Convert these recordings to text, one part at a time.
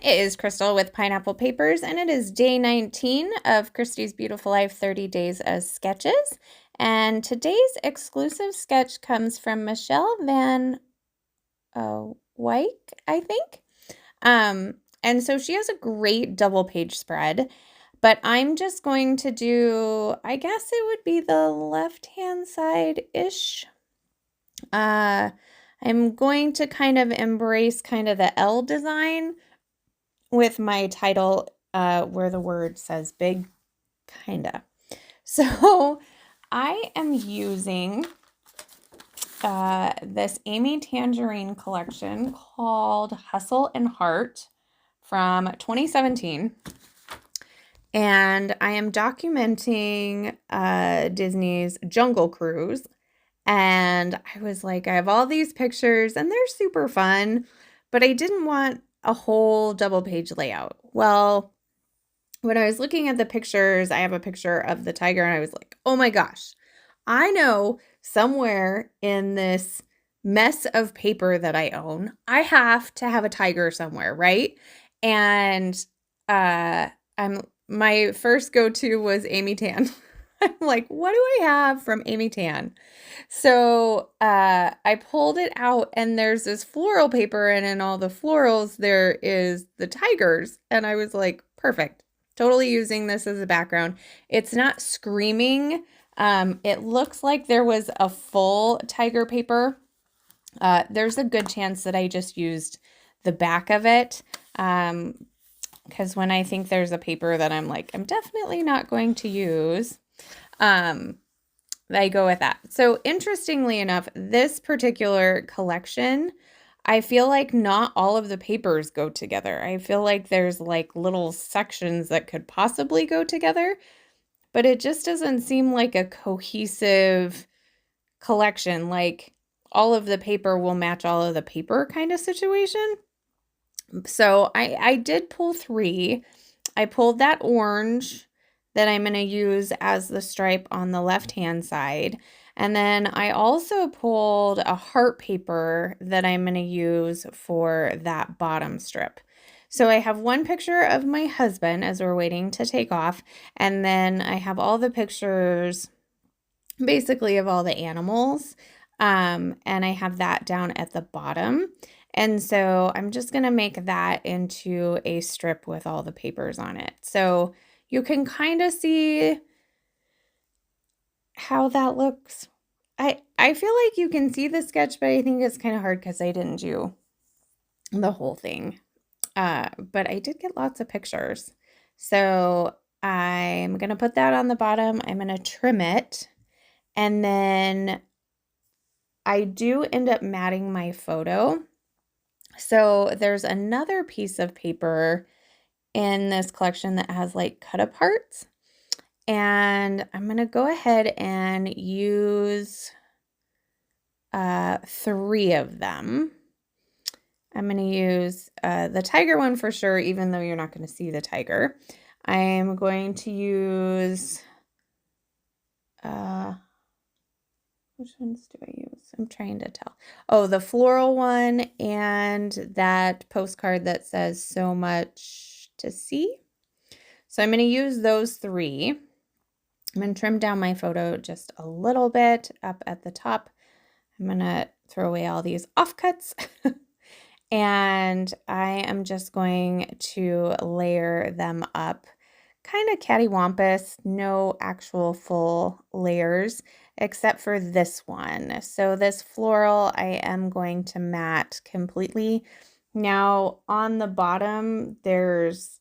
It is Crystal with Pineapple Papers, and it is day 19 of Christy's Beautiful Life 30 Days as Sketches. And today's exclusive sketch comes from Michelle Van Wyck, I think. And so she has a great double page spread, but I'm just going to do, I guess it would be the left-hand side-ish. I'm going to kind of embrace kind of the L design with my title where the word says big, kinda. So I am using this Amy Tangerine collection called Hustle and Heart from 2017. And I am documenting Disney's Jungle Cruise. And I was like, I have all these pictures and they're super fun, but I didn't want a whole double page layout. Well, when I was looking at the pictures, I have a picture of the tiger and I was like, oh my gosh, I know somewhere in this mess of paper that I own, I have to have a tiger somewhere, right? And my first go-to was Amy Tan. I'm like, what do I have from Amy Tan? So I pulled it out and there's this floral paper, and in all the florals there is the tigers. And I was like, perfect. Totally using this as a background. It's not screaming. It looks like there was a full tiger paper. There's a good chance that I just used the back of it. Because when I think there's a paper that I'm like, I'm definitely not going to use, I go with that. So interestingly enough, this particular collection, I feel like not all of the papers go together. I feel like there's like little sections that could possibly go together, but it just doesn't seem like a cohesive collection. Like all of the paper will match all of the paper kind of situation. So I did pull 3. I pulled that orange that I'm going to use as the stripe on the left-hand side. And then I also pulled a heart paper that I'm going to use for that bottom strip. So I have one picture of my husband as we're waiting to take off. And then I have all the pictures basically of all the animals. And I have that down at the bottom. And so I'm just going to make that into a strip with all the papers on it. So you can kind of see how that looks. I feel like you can see the sketch, but I think it's kind of hard because I didn't do the whole thing. But I did get lots of pictures. So I'm going to put that on the bottom. I'm going to trim it. And then I do end up matting my photo. So there's another piece of paper in this collection that has like cut aparts. And I'm going to go ahead and use 3 of them. I'm going to use the tiger one for sure, even though you're not going to see the tiger. I'm going to use, which ones do I use? I'm trying to tell. Oh, the floral one and that postcard that says so much to see. So I'm going to use those 3. I'm going to trim down my photo just a little bit up at the top. I'm going to throw away all these offcuts. And I am just going to layer them up kind of cattywampus, no actual full layers except for this one. So this floral I am going to matte completely. Now on the bottom there's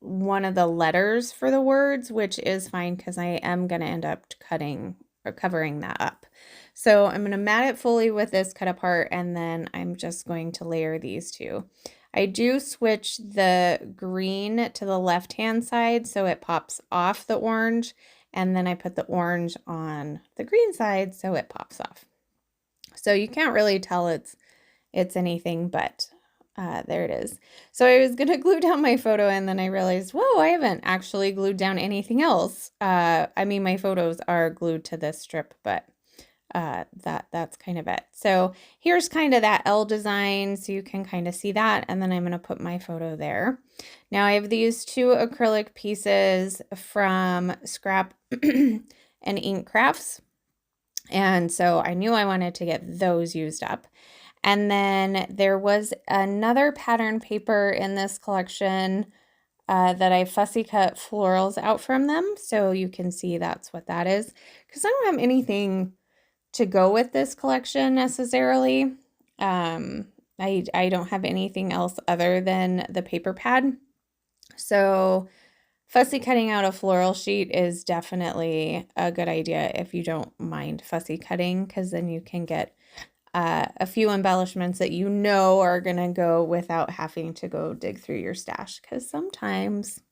one of the letters for the words, which is fine because I am going to end up cutting or covering that up. So I'm going to mat it fully with this cut apart, and then I'm just going to layer these 2. I do switch the green to the left-hand side so it pops off the orange, and then I put the orange on the green side so it pops off. So you can't really tell it's anything but there it is. So I was going to glue down my photo, and then I realized, whoa, I haven't actually glued down anything else. I mean, my photos are glued to this strip, but that's kind of it. So here's kind of that L design, so you can kind of see that, and then I'm going to put my photo there. Now I have these 2 acrylic pieces from Scrap and Ink Crafts, and so I knew I wanted to get those used up. And then there was another pattern paper in this collection that I fussy cut florals out from them, so you can see that's what that is, because I don't have anything to go with this collection necessarily. I don't have anything else other than the paper pad. So fussy cutting out a floral sheet is definitely a good idea if you don't mind fussy cutting, because then you can get a few embellishments that you know are going to go without having to go dig through your stash, because sometimes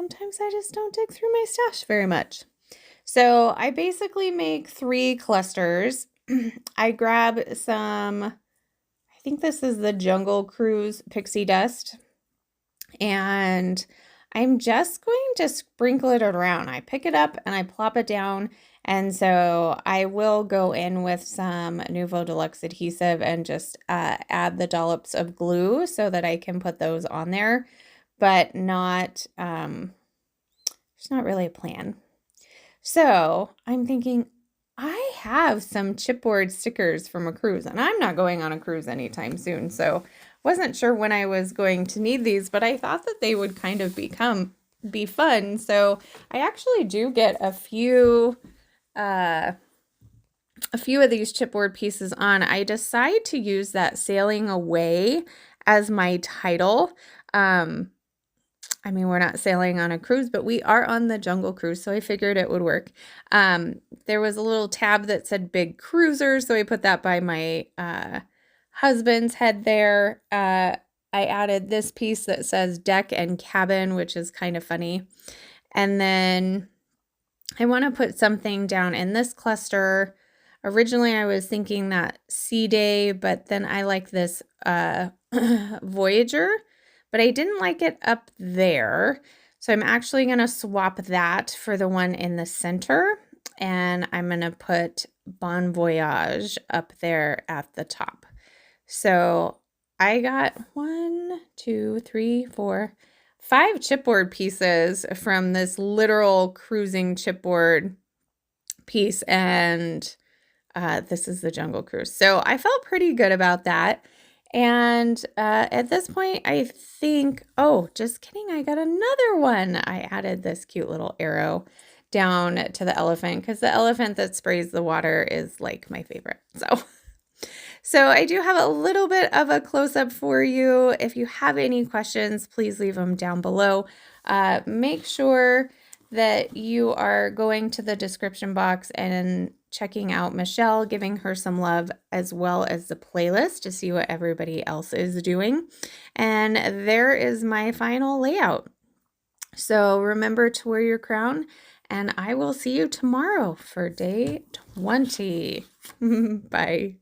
I just don't dig through my stash very much. So I basically make 3 clusters. I grab some, I think this is the Jungle Cruise Pixie Dust, and I'm just going to sprinkle it around. I pick it up and I plop it down, and so I will go in with some Nuvo Deluxe adhesive and just add the dollops of glue so that I can put those on there, but not, there's not really a plan. So I'm thinking, I have some chipboard stickers from a cruise, and I'm not going on a cruise anytime soon, so wasn't sure when I was going to need these, but I thought that they would kind of be fun. So I actually do get a few of these chipboard pieces on. I decide to use that Sailing Away as my title. I mean, we're not sailing on a cruise, but we are on the Jungle Cruise, so I figured it would work. There was a little tab that said Big Cruiser, so I put that by my husband's head there. I added this piece that says Deck and Cabin, which is kind of funny. And then I want to put something down in this cluster. Originally, I was thinking that Sea Day, but then I like this Voyager, but I didn't like it up there. So I'm actually going to swap that for the one in the center, and I'm going to put Bon Voyage up there at the top. So I got 1, 2, 3, 4, 5 chipboard pieces from this literal cruising chipboard piece, and this is the Jungle Cruise. So I felt pretty good about that. And at this point, I think, oh, just kidding, I got another one. I added this cute little arrow down to the elephant, because the elephant that sprays the water is like my favorite. So I do have a little bit of a close-up for you. If you have any questions, please leave them down below. Make sure that you are going to the description box and checking out Michelle, giving her some love, as well as the playlist to see what everybody else is doing. And there is my final layout. So remember to wear your crown, and I will see you tomorrow for day 20. Bye.